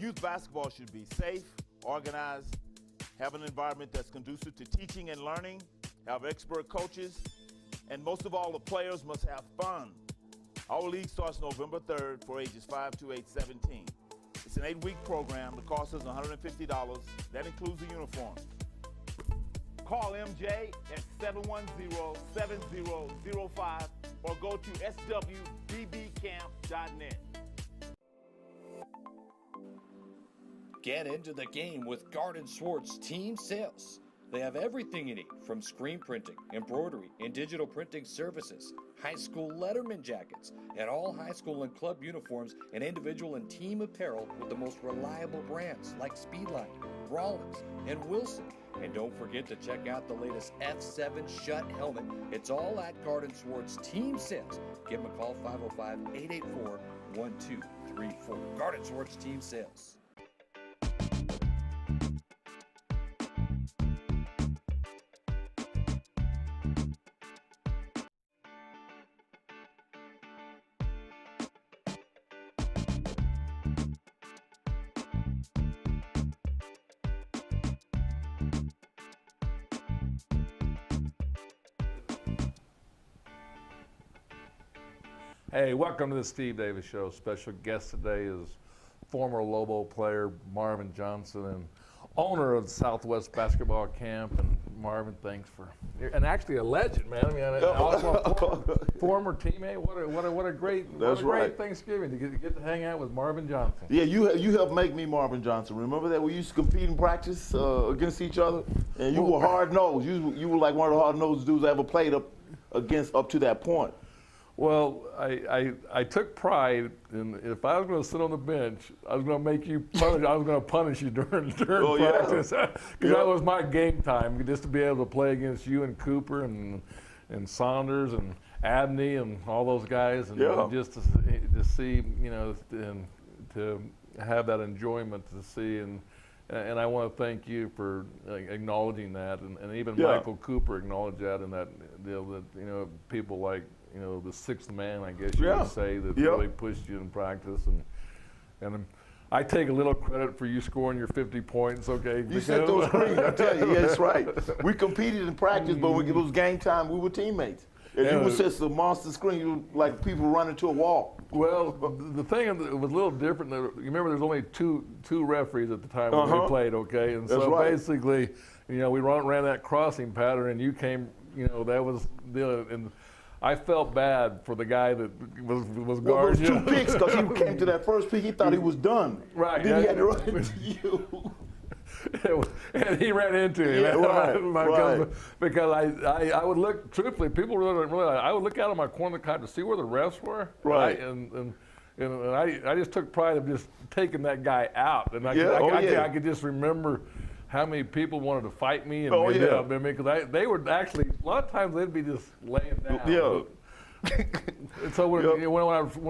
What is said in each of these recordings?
Youth basketball should be safe, organized, have an environment that's conducive to teaching and learning, have expert coaches, and most of all, the players must have fun. Our league starts November 3rd for ages 5 to age 17. It's an 8-week program. The cost is $150. That includes the uniform. Call MJ at 710-7005 or go to swbbcamp.net. Get into the game with Garden Swartz Team Sales. They have everything you need, from screen printing, embroidery, and digital printing services, high school letterman jackets, and all high school and club uniforms and individual and team apparel with the most reliable brands like Speedline, Rawlins, and Wilson. And don't forget to check out the latest F7 Shut helmet. It's all at Garden Swartz Team Sales. Give them a call, 505-884-1234. Garden Swartz Team Sales. Hey, welcome to the Steve Davis Show. Special guest today is former Lobo player Marvin Johnson and owner of the Southwest Basketball Camp. And Marvin, thanks for, and actually a legend, man. I mean, also a former teammate. What a great Thanksgiving to get to hang out with Marvin Johnson. Yeah, you helped make me Marvin Johnson. Remember that we used to compete in practice against each other, and you were hard nosed. You were like one of the hard nosed dudes I ever played up to that point. Well, I took pride in, if I was going to sit on the bench, I was going to make you punish. I was going to punish you during practice because that was my game time, just to be able to play against you and Cooper and Saunders and Abney and all those guys, and just to see, and to have that enjoyment to see, and I want to thank you for acknowledging that, and even Michael Cooper acknowledged that, and that deal that people like. The sixth man, I guess you would say, that really pushed you in practice. And I take a little credit for you scoring your 50 points, okay? You set those screens, I tell you, that's right. We competed in practice, but when it was game time, we were teammates. And you would set the monster screen, you were like people running to a wall. Well, the thing was a little different. You remember there's only two referees at the time when we played, okay? And so basically, we ran that crossing pattern, and you came, that was and I felt bad for the guy that was guarding you. Well, 2 picks because he came to that first pick. He thought he was done. Right. Then he had to run into you. And he ran into him. Because I would look, truthfully, people really don't realize, I would look out of my corner of the to see where the refs were. Right. And I just took pride of just taking that guy out. And I could just remember how many people wanted to fight me, and because they would actually, a lot of times they'd be just laying down. And so when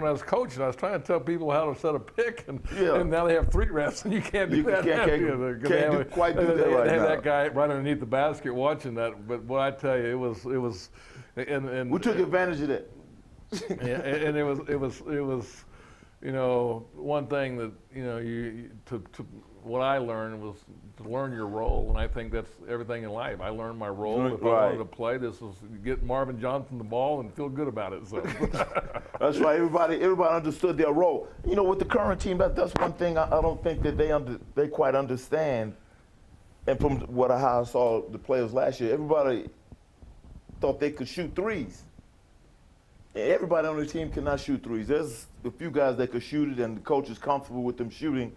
I was coaching, I was trying to tell people how to set a pick, and now they have 3 refs, and you can't do that. Can't quite do that right now. They have that guy right underneath the basket watching that. But boy, I tell you, it was, and we took advantage of that. And it was one thing that what I learned was to learn your role, and I think that's everything in life. I learned my role. If I wanted to play, this was get Marvin Johnson the ball and feel good about it. So that's right. Everybody understood their role. With the current team, that's one thing I don't think that they quite understand. And from how I saw the players last year, everybody thought they could shoot threes. Everybody on the team cannot shoot threes. There's a few guys that could shoot it, and the coach is comfortable with them shooting.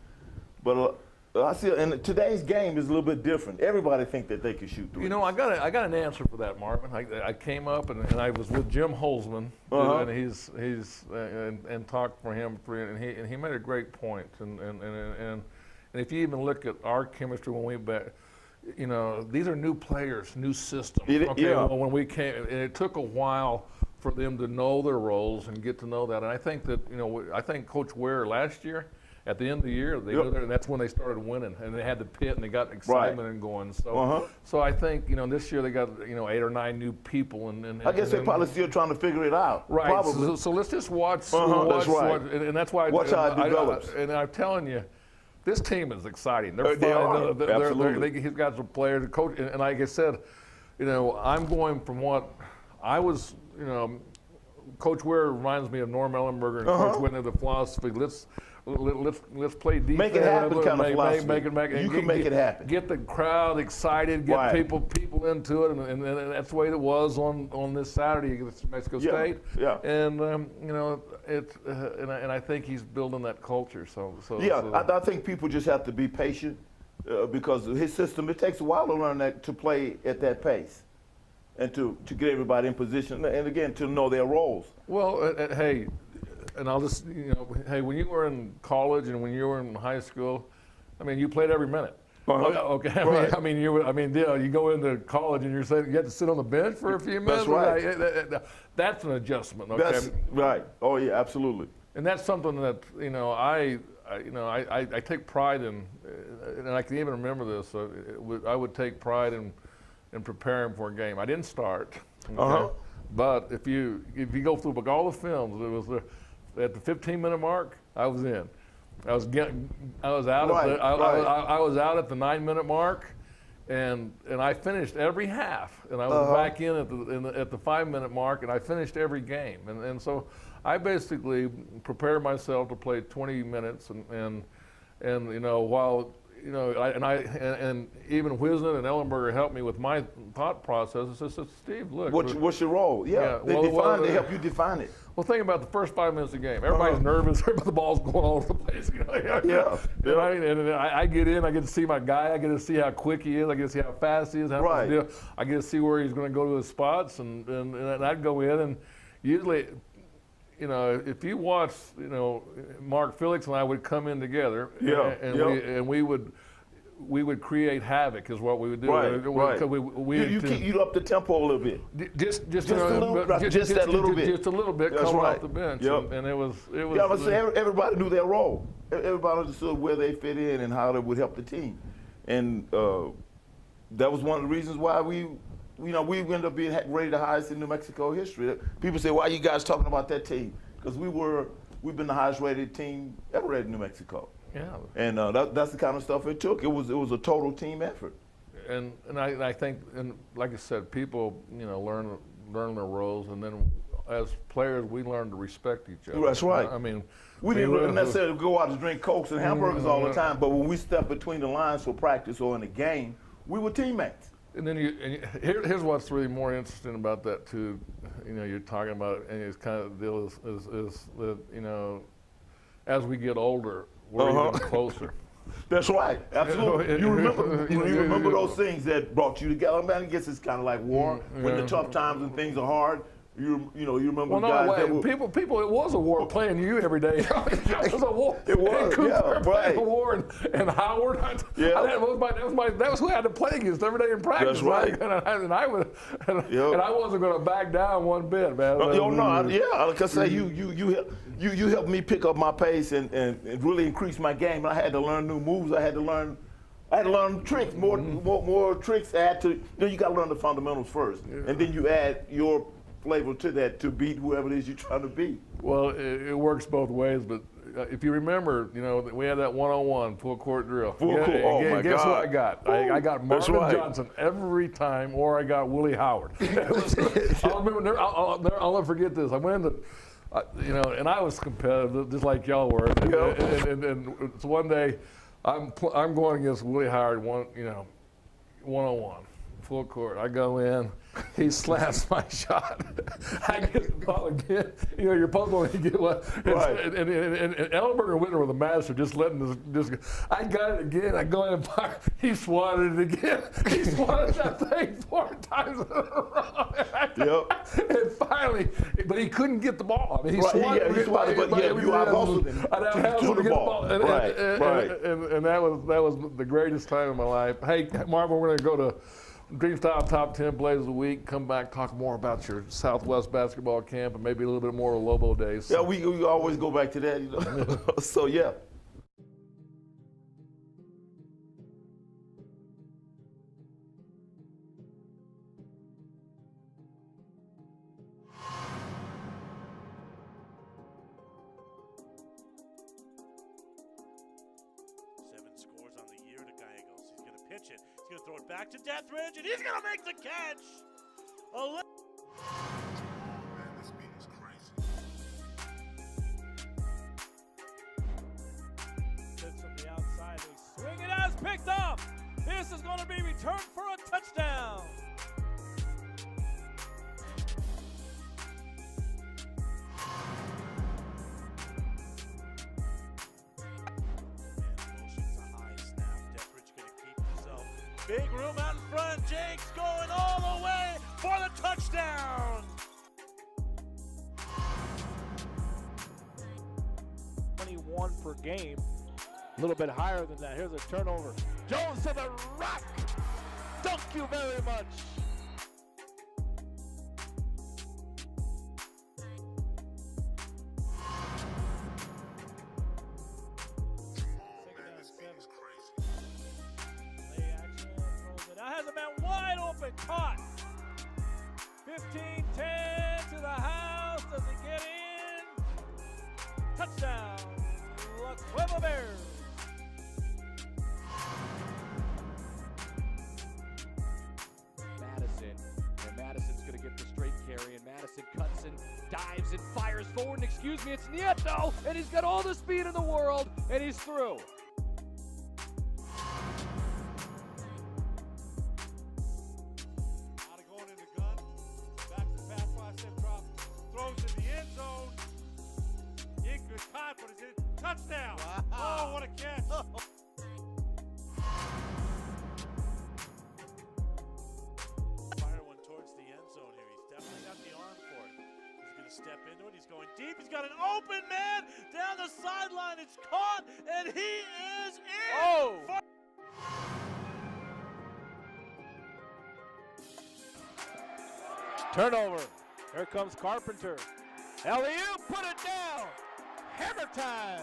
But I see, and today's game is a little bit different. Everybody think that they can shoot threes. I got an answer for that, Marvin. I came up and I was with Jim Holzman, and he's talked for him, and he made a great point. And if you even look at our chemistry when we back, these are new players, new systems. When we came, and it took a while for them to know their roles and get to know that. And I think that I think Coach Ware last year. At the end of the year, they knew that, and that's when they started winning, and they had the pit, and they got excitement and going. So, so I think this year they got 8 or 9 new people, and I guess they're probably still trying to figure it out. Right. Probably. So let's just watch. That's right. And that's why watch how it develops. And I'm telling you, this team is exciting. They're They fun. are. Absolutely. He's got some players, the coach, and like I said, I'm going from what I was, Coach Ware reminds me of Norm Ellenberger and Coach Whitney, the philosophy. Let's play defense. Make it happen kind of philosophy. You can make it happen. Get the crowd excited, get people into it, and that's the way it was on this Saturday against Mexico State. Yeah. And and I think he's building that culture. I think people just have to be patient because his system, it takes a while to learn that, to play at that pace. And to get everybody in position, and again, to know their roles. Well, hey, and I'll just, hey, when you were in college and when you were in high school, I mean, you played every minute. Okay, Right. You go into college and you're saying you have to sit on the bench for a few minutes. That's right. That's an adjustment. Okay. That's right. Oh yeah, absolutely. And that's something that I take pride in, and I can even remember this. I would take pride in preparing for a game. I didn't start, but if you go through all the films, it was at the 15-minute mark, I was in. I was out at the 9-minute mark, and I finished every half, and I was back in at the 5-minute mark, and I finished every game, and so I basically prepared myself to play 20 minutes, and while. And even Wisner and Ellenberger helped me with my thought process. I said, Steve, look. What's your role? Yeah. They help you define it. Well, think about the first 5 minutes of the game. Everybody's nervous. The ball's going all over the place. And I get in. I get to see my guy. I get to see how quick he is. I get to see how fast he is. I get to see where he's going to go to his spots. And I'd go in. And usually, if you watch, Mark Felix and I would come in together, and we would create havoc, is what we would do. Right. You up the tempo a little bit. Just a little bit. Just a little bit coming off the bench, and it was. Yeah, but everybody knew their role. Everybody understood where they fit in and how they would help the team, and that was one of the reasons why we ended up being rated the highest in New Mexico history. People say, why are you guys talking about that team? Because we've been the highest rated team ever rated in New Mexico. Yeah. And that's the kind of stuff it took. It was a total team effort. And I think, and like I said, people, learn their roles, and then as players, we learn to respect each other. That's right. I mean, we didn't necessarily go out to drink Cokes and hamburgers all the time, but when we stepped between the lines for practice or in a game, we were teammates. And then here's what's really more interesting about that too. You're talking about, and it's kind of the deal is that as we get older, we're even closer. That's right, absolutely. You remember those things that brought you together. I guess it's kind of like war when the tough times and things are hard. You remember guys that were... People, it was a war playing you every day. It was a war. It was, a war, and Howard. That was who I had to play against every day in practice. That's right. And I wasn't going to back down one bit, man. Like I say, you helped me pick up my pace and really increase my game. I had to learn new moves. I had to learn tricks, more tricks. You got to learn the fundamentals first, and then you add your flavor to that to beat whoever it is you're trying to beat. Well, it works both ways, but if you remember, we had that one-on-one full court drill. Oh my God! Guess who I got? I got Marvin Johnson every time, or I got Willie Howard. I'll never forget this. I went into, and I was competitive, just like y'all were. And so one day, I'm going against Willie Howard one-on-one. Full court. I go in. He slams my shot. I get the ball again. You're puzzled when you get one. Right. And Ellenberger and Whitner were the master, just letting this. I got it again. I go in and fire. He swatted it again. He swatted that thing 4 times in a row. And finally, but he couldn't get the ball. I mean, he swatted it. But you out-hustled him to the ball. And that was the greatest time of my life. Hey, Marvin, we're going to go to Dreamstyle Top 10 Plays of the Week. Come back, talk more about your Southwest basketball camp and maybe a little bit more of Lobo days. Yeah, we always go back to that. So, yeah. attention. He's going to throw it back to Deathridge, and he's going to make the catch. From the outside, they swing it as picked up. This is going to be returned for a touchdown. Big room out in front. Jake's going all the way for the touchdown. 21 per game. A little bit higher than that. Here's a turnover. Jones to the rack. Thank you very much. Has a man wide open, caught. 15-10 to the house. Does it get in? Touchdown. La Cueva Bears. Madison, and Madison's going to get the straight carry, and Madison cuts and dives and fires forward, and excuse me, it's Nieto, and he's got all the speed in the world, and he's through. But it's in. Touchdown! Wow. Oh, what a catch! Fire one towards the end zone here. He's definitely got the arm for it. He's going to step into it. He's going deep. He's got an open man down the sideline. It's caught, and he is in. Oh! Turnover. Here comes Carpenter. Alley-oop, put it down. Hammer time!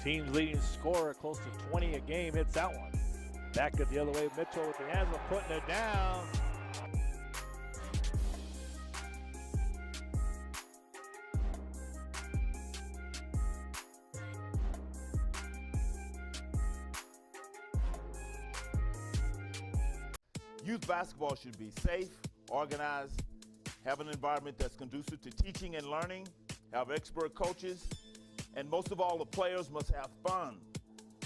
Team's leading scorer, close to 20 a game, hits that one. Back it the other way, Mitchell with the hands, putting it down. Youth basketball should be safe, organized, have an environment that's conducive to teaching and learning, have expert coaches, and most of all, the players must have fun.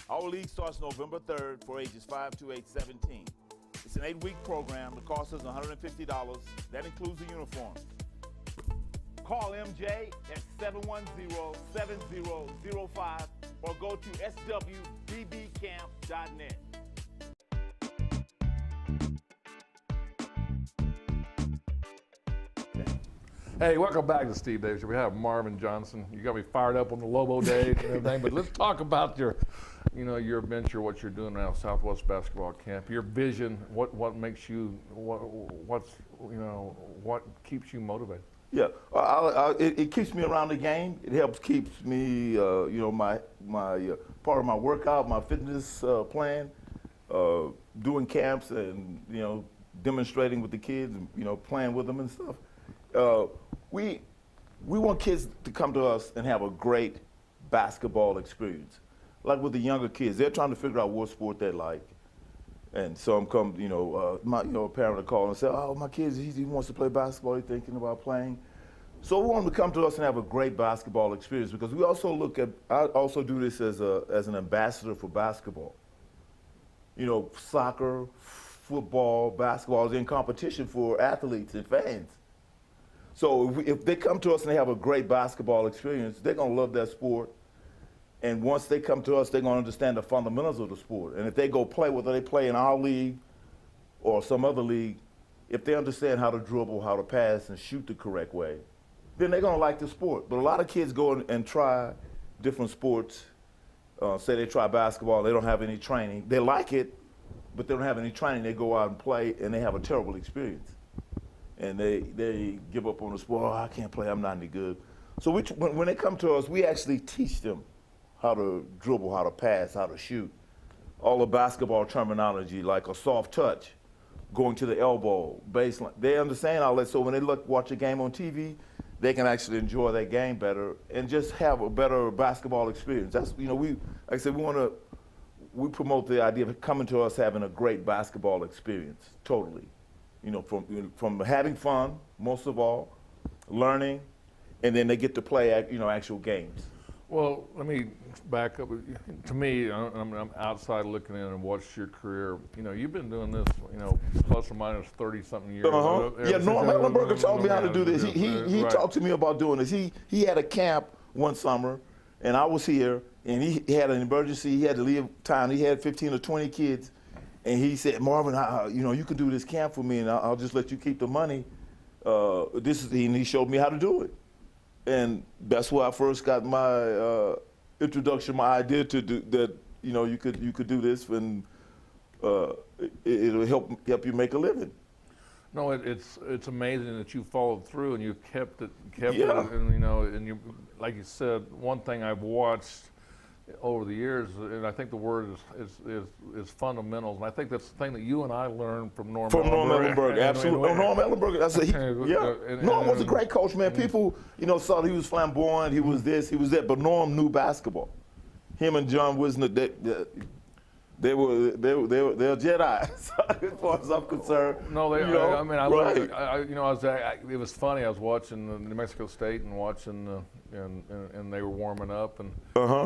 Our league starts November 3rd for ages 5 to age 17. It's an 8-week program. The cost is $150. That includes the uniform. Call MJ at 710-7005 or go to swbbcamp.net. Hey, welcome back to Steve Davis. We have Marvin Johnson. You got me fired up on the Lobo days and everything, but let's talk about your venture, what you're doing now, Southwest Basketball Camp. Your vision, what makes you, what keeps you motivated? Yeah, it keeps me around the game. It helps keeps me, my part of my workout, my fitness plan, doing camps and demonstrating with the kids and playing with them and stuff. We want kids to come to us and have a great basketball experience. Like with the younger kids, they're trying to figure out what sport they like. And some come, a parent will call and say, oh, my kid, he wants to play basketball, he's thinking about playing. So we want them to come to us and have a great basketball experience because we also I also do this as an ambassador for basketball. Soccer, football, basketball is in competition for athletes and fans. So if they come to us and they have a great basketball experience, they're going to love that sport. And once they come to us, they're going to understand the fundamentals of the sport. And if they go play, whether they play in our league or some other league, if they understand how to dribble, how to pass, and shoot the correct way, then they're going to like the sport. But a lot of kids go and try different sports. Say they try basketball, they don't have any training. They like it, but they don't have any training. They go out and play, and they have a terrible experience. And they give up on the sport. Oh, I can't play. I'm not any good. So when they come to us, we actually teach them how to dribble, how to pass, how to shoot. All the basketball terminology, like a soft touch, going to the elbow, baseline. They understand all that. So when they watch a game on TV, they can actually enjoy their game better and just have a better basketball experience. That's, you know, like I said, we promote the idea of coming to us having a great basketball experience, totally. You know, from having fun, most of all, learning, and then they get to play, you know, actual games. Well, let me back up. To me, I'm outside looking in and watched your career. You know, you've been doing this, you know, plus or minus 30-something years. Yeah, Norm Ellenberger taught me how to do this. He right. talked to me about doing this. He had a camp one summer, and I was here, and he had an emergency. He had to leave town. He had 15 or 20 kids, and he said, Marvin, you know, you can do this camp for me, and I'll just let you keep the money. And he showed me how to do it. And that's where I first got my introduction, my idea to do that. You know, you could do this, and it'll help you make a living. No, it's amazing that you followed through and you kept it, Yeah. and you know, and you, like you said, one thing I've watched over the years, and I think the word is fundamentals, and I think that's the thing that you and I learned from Norm Ellenberger, absolutely. Norm Ellenberger, that's Norm was a great coach, man. People, you know, saw that he was flamboyant, he was this, he was that, but Norm knew basketball. Him and John Wisner, they're Jedi, as far as I'm concerned. No, they. You know, I mean, it was funny. I was watching New Mexico State and watching, and they were warming up, and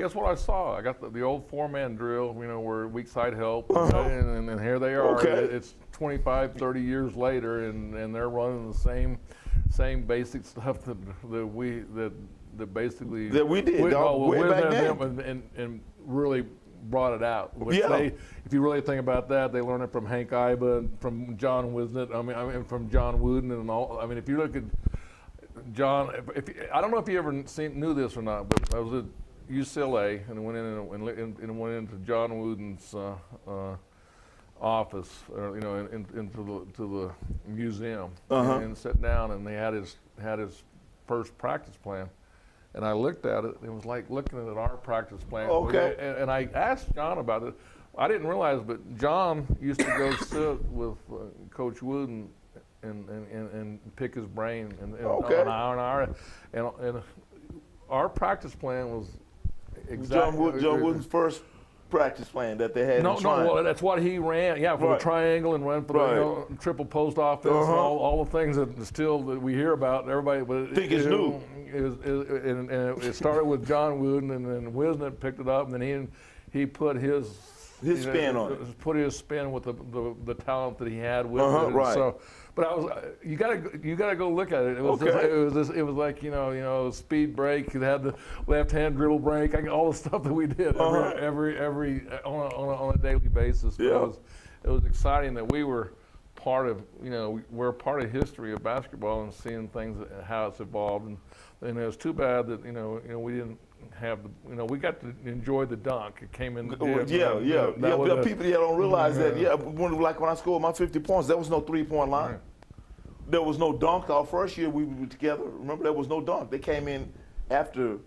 guess what I saw? I got the old 4-man drill, you know, where weak side help, and here they are. Okay. It's 25, 30 years later, and they're running the same basic stuff that we basically that we did way back then, and really brought it out. Which Yeah. If you really think about that, they learned it from Hank Iba and from John Wisnett. I mean, from John Wooden and all. I mean, if you look at John, I don't know if you ever knew this or not, but I was at UCLA and went in and went into John Wooden's office, you know, into the museum, and sat down, and they had his first practice plan. And I looked at it, and it was like looking at our practice plan. Okay. And I asked John about it. I didn't realize, but John used to go sit with Coach Wooden and pick his brain and an hour. And our practice plan was exactly John Wooden's first practice plan that they had. Well, that's what he ran. Yeah, for the triangle and ran for the, you know, triple post offense and all the things that still that we hear about. Everybody think it's new. And it started with John Wooden, and then Wisnett picked it up, and then he put his spin on it. Put his spin with the talent that he had with it. Right. So, but you gotta go look at it. It was it was like you know speed break. It had the left hand dribble break. All the stuff that we did every on a daily basis. Yeah. It was exciting that we were part of, you know, we're part of history of basketball and seeing things, how it's evolved. And it was too bad that, you know, we didn't have the, you know, we got to enjoy the dunk. It came in the dip. People don't realize that. Yeah, like when I scored my 50 points, there was no 3-point line. Right. There was no dunk. Our first year we were together. Remember, there was no dunk. They came in after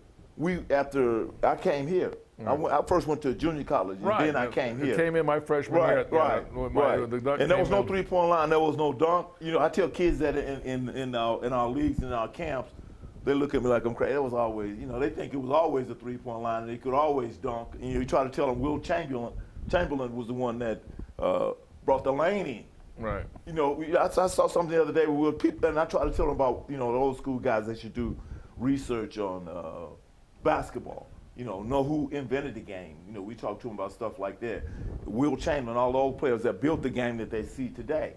I came here. I first went to junior college, and then I came here. It came in my freshman year. Right. And there was no 3-point line. There was no dunk. You know, I tell kids that in our leagues, in our camps, they look at me like I'm crazy. It was always, you know, they think it was always a 3-point line, and they could always dunk. And you try to tell them Will Chamberlain was the one that brought the lane in. Right. You know, I saw something the other day where people, and I try to tell them about, you know, the old school guys that should do research on basketball. You know who invented the game. You know, we talk to them about stuff like that. Will Chamberlain, all the old players that built the game that they see today.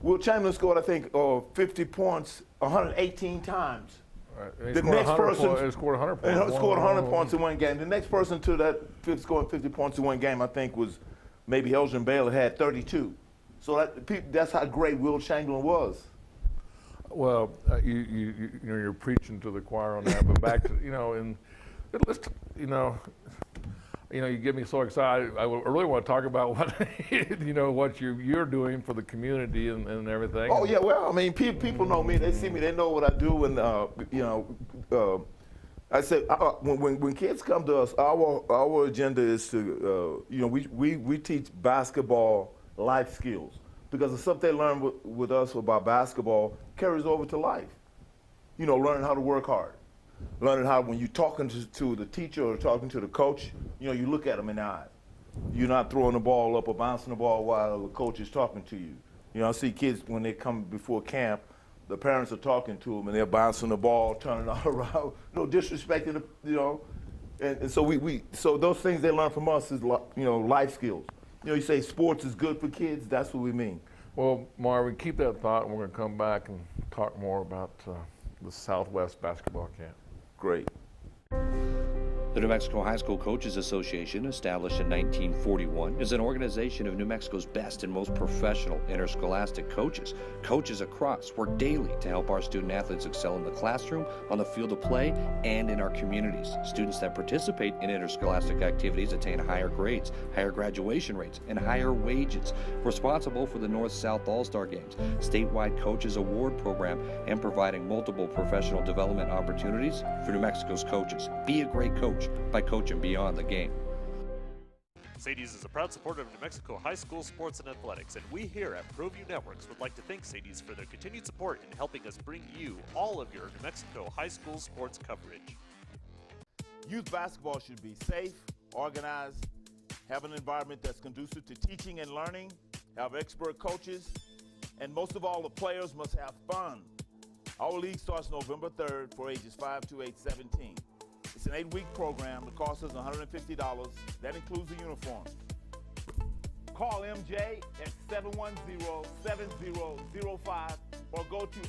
Will Chamberlain scored, I think, 50 points 118 times. Right. The next person scored 100 points. And scored 100 points in one game. The next person to that scoring 50 points in one game, I think, was maybe Elgin Baylor, had 32. So that's how great Will Chamberlain was. Well, you're preaching to the choir on that, but back to, you know, and let's, you know, you get me so excited. I really want to talk about what, you know, what you're doing for the community and everything. Oh yeah, well, I mean, people know me. They see me. They know what I do, and you know, I said when kids come to us, our agenda is to, you know, we teach basketball life skills, because the stuff they learn with us about basketball carries over to life. learning how to work hard. Learning how, when you're talking to the teacher or talking to the coach, you look at them in the eye. You're not throwing the ball up or bouncing the ball while the coach is talking to you. I see kids when they come before camp, the parents are talking to them and they're bouncing the ball, turning all around, disrespecting the, and so so those things they learn from us is, life skills. You say sports is good for kids, that's what we mean. Well, Marvin, keep that thought, and we're going to come back and talk more about the Southwest basketball camp. Great. The New Mexico High School Coaches Association, established in 1941, is an organization of New Mexico's best and most professional interscholastic coaches. Coaches across work daily to help our student athletes excel in the classroom, on the field of play, and in our communities. Students that participate in interscholastic activities attain higher grades, higher graduation rates, and higher wages. Responsible for the North-South All-Star Games, statewide Coaches Award Program, and providing multiple professional development opportunities for New Mexico's coaches. Be a great coach by coaching beyond the game. Sadie's is a proud supporter of New Mexico high school sports and athletics, and we here at Proview Networks would like to thank Sadie's for their continued support in helping us bring you all of your New Mexico high school sports coverage. Youth basketball should be safe, organized, have an environment that's conducive to teaching and learning, have expert coaches, and most of all, the players must have fun. Our league starts November 3rd for ages 5 to age 17. It's an 8-week program. The cost is $150. That includes the uniform. Call MJ at 710-7005 or go to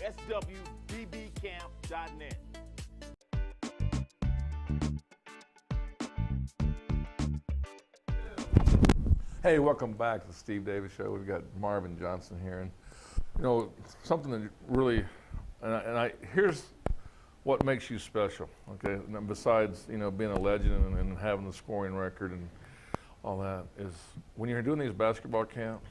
swbbcamp.net. Hey, welcome back to the Steve Davis Show. We've got Marvin Johnson here, and something that really, here's what makes you special, okay? And besides, being a legend and having the scoring record and all that, is when you're doing these basketball camps,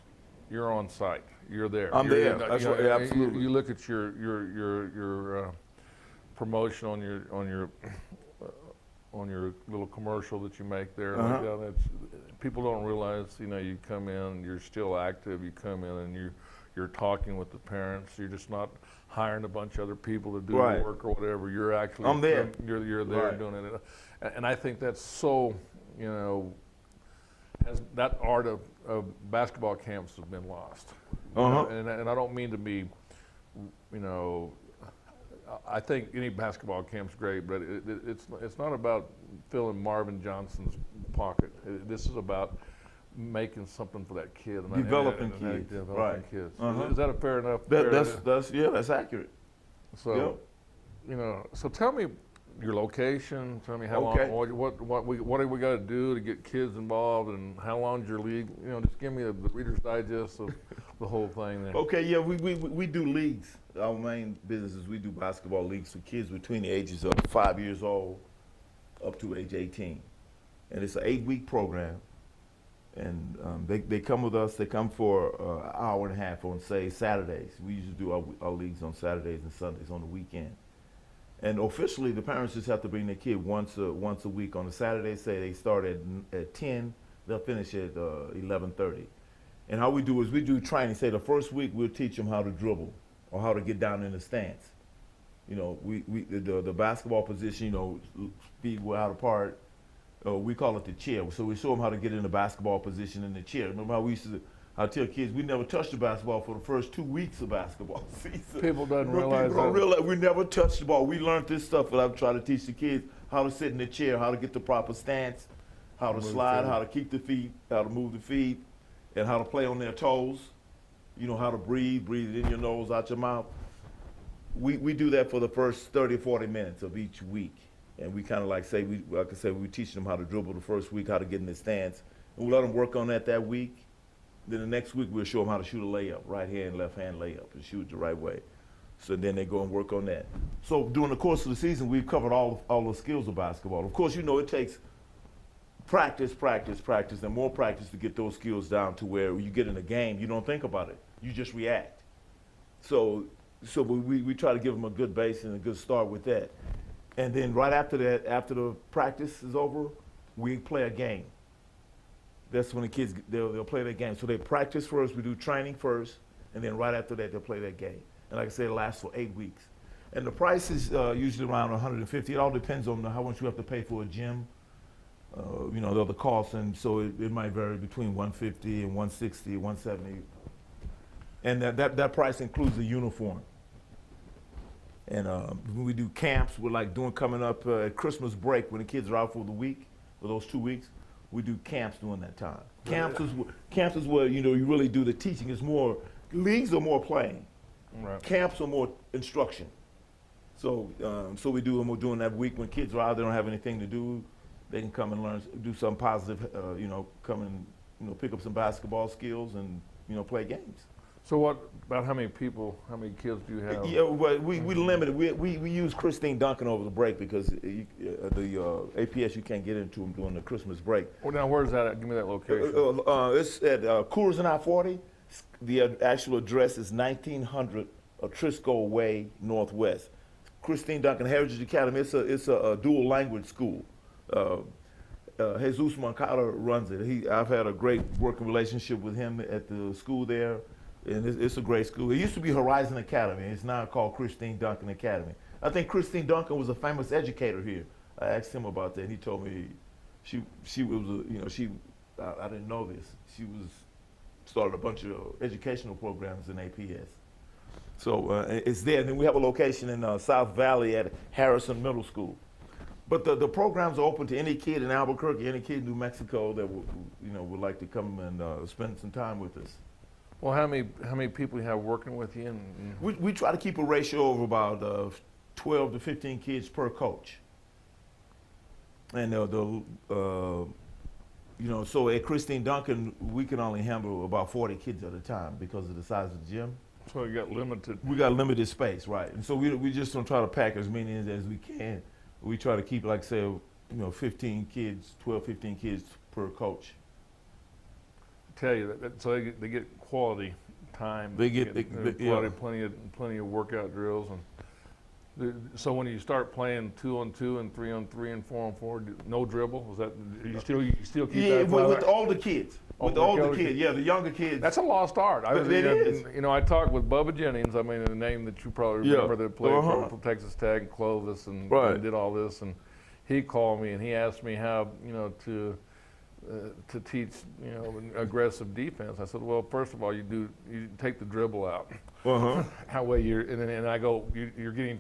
you're on site. You're there. I'm there. That's right. Absolutely. You look at your promotion on your little commercial that you make there. People don't realize, you come in, you're still active. You come in and you're talking with the parents. You're just not hiring a bunch of other people to do the work or whatever. You're actually I'm there. You're there doing it, and I think that's so. That art of basketball camps has been lost. And I don't mean to be, I think any basketball camp's great, but it's not about filling Marvin Johnson's pocket. This is about making something for that kid. And developing kids. Developing kids. Is that a fair enough? That's accurate. So, so tell me your location. Tell me how long. What do we got to do to get kids involved, and how long's your league? Just give me the Reader's Digest of the whole thing there. Okay, yeah, we do leagues. Our main business is we do basketball leagues for kids between the ages of 5 years old up to age 18, and it's an 8-week program. And they come with us. They come for an hour and a half on, say, Saturdays. We usually do our leagues on Saturdays and Sundays on the weekend. And officially, the parents just have to bring their kid once a week. On a Saturday, say they start at 10, they'll finish at 11:30. And how we do is we do training. Say the first week we'll teach them how to dribble or how to get down in the stance. The basketball position, feet wide apart. We call it the chair. So we show them how to get in the basketball position in the chair. Remember how I tell kids we never touched the basketball for the first 2 weeks of basketball season. People don't realize we never touched the ball. We learned this stuff, but I'm trying to teach the kids how to sit in the chair, how to get the proper stance, how to slide, how to keep the feet, how to move the feet, and how to play on their toes. How to breathe it in your nose, out your mouth. We do that for the first 30 or 40 minutes of each week. And we kind of we teach them how to dribble the first week, how to get in the stance. And we let them work on that week. Then the next week we'll show them how to shoot a layup, right hand, left hand layup, and shoot it the right way. So then they go and work on that. So during the course of the season, we've covered all the skills of basketball. Of course, it takes practice, and more practice to get those skills down to where you get in a game, you don't think about it. You just react. So we try to give them a good base and a good start with that. And then right after that, after the practice is over, we play a game. That's when the kids, they'll play their game. So they practice first, we do training first, and then right after that, they'll play that game. And like I said, it lasts for 8 weeks. And the price is usually around $150. It all depends on how much you have to pay for a gym, the other costs, and so it might vary between $150 and $160, $170. And that price includes the uniform. And when we do camps, we're coming up at Christmas break when the kids are out for the week, for those 2 weeks, we do camps during that time. Camps is where you really do the teaching. It's more, leagues are more playing. Right. Camps are more instruction. So we're doing that week when kids are out, they don't have anything to do, they can come and learn, do something positive, come and pick up some basketball skills and play games. So about how many kids do you have? Yeah, well, we limited. We use Christine Duncan over the break because the APS you can't get into them during the Christmas break. Well, now where's that at? Give me that location. It's at Coors and I-40. The actual address is 1900 Trisco Way Northwest. Christine Duncan Heritage Academy. It's a dual language school. Jesus Moncada runs it. I've had a great working relationship with him at the school there. And it's a great school. It used to be Horizon Academy. It's now called Christine Duncan Academy. I think Christine Duncan was a famous educator here. I asked him about that. And he told me she was I didn't know this. She started a bunch of educational programs in APS. So it's there. And then we have a location in South Valley at Harrison Middle School. But the programs are open to any kid in Albuquerque, any kid in New Mexico that would like to come and spend some time with us. Well, how many people you have working with you? We try to keep a ratio of about 12 to 15 kids per coach. And so at Christine Duncan, we can only handle about 40 kids at a time because of the size of the gym. So you got limited. We got limited space, right? And so we just don't try to pack as many as we can. We try to keep, 15 kids, 12, 15 kids per coach. Tell you that so they get quality time. They get quality, plenty of workout drills, and so when you start playing 2-on-2 and 3-on-3 and 4-on-4, no dribble. Was that you still keep that? Yeah, with all the kids. With the older kids, the younger kids. That's a lost art. It is. I talked with Bubba Jennings. I mean, a name that you probably remember that played for Texas Tech and Clovis and did all this. And he called me and he asked me how to teach aggressive defense. I said, well, first of all, you take the dribble out. How way and I go, you're getting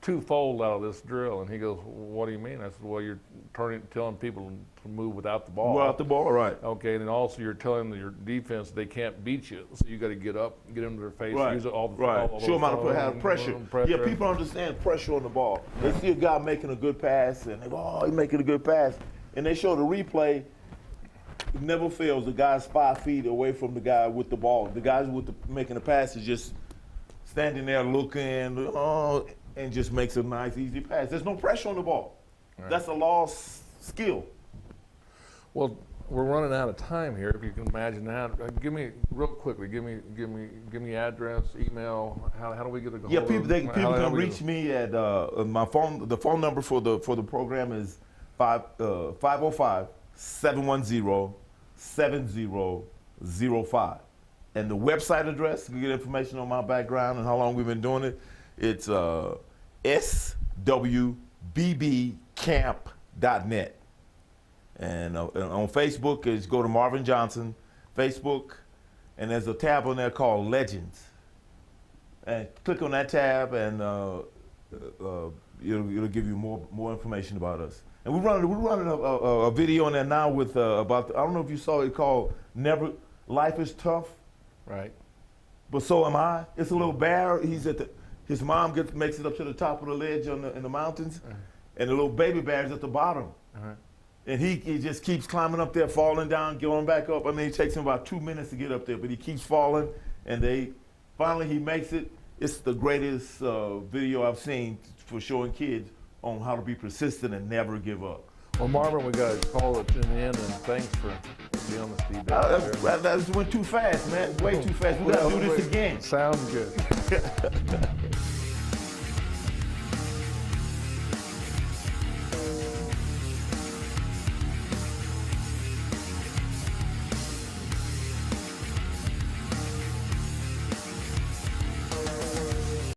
twofold out of this drill. And he goes, what do you mean? I said, well, you're telling people to move without the ball. Without the ball, right. Okay, and then also you're telling your defense they can't beat you, so you got to get up, get into their face, use all the show them how to have pressure. Yeah, people understand pressure on the ball. They see a guy making a good pass, and they go, oh, he's making a good pass. And they show the replay. It never fails. The guy's 5 feet away from the guy with the ball. The guy making the pass is just standing there looking, and just makes a nice, easy pass. There's no pressure on the ball. Right. That's a lost skill. Well, we're running out of time here. If you can imagine that, give me real quickly. Give me address, email. How do we get a hold of? People can reach me at my phone. The phone number for the program is 505-710-7005, and the website address. You can get information on my background and how long we've been doing it. It's swbbcamp.net. And on Facebook, is go to Marvin Johnson Facebook, and there's a tab on there called Legends. And click on that tab, and it'll give you more information about us. And we're running a video on there now with about I don't know if you saw it called Life is Tough. Right. But so am I. It's a little bear. His mom makes it up to the top of the ledge in the mountains, and the little baby bear's at the bottom. And he just keeps climbing up there, falling down, going back up. I mean, it takes him about 2 minutes to get up there, but he keeps falling, and finally he makes it. It's the greatest video I've seen for showing kids on how to be persistent and never give up. Well, Marvin, we got to call it in the end, and thanks for being on the Steve. That just went too fast, man. Way too fast. We got to do this again. Sounds good.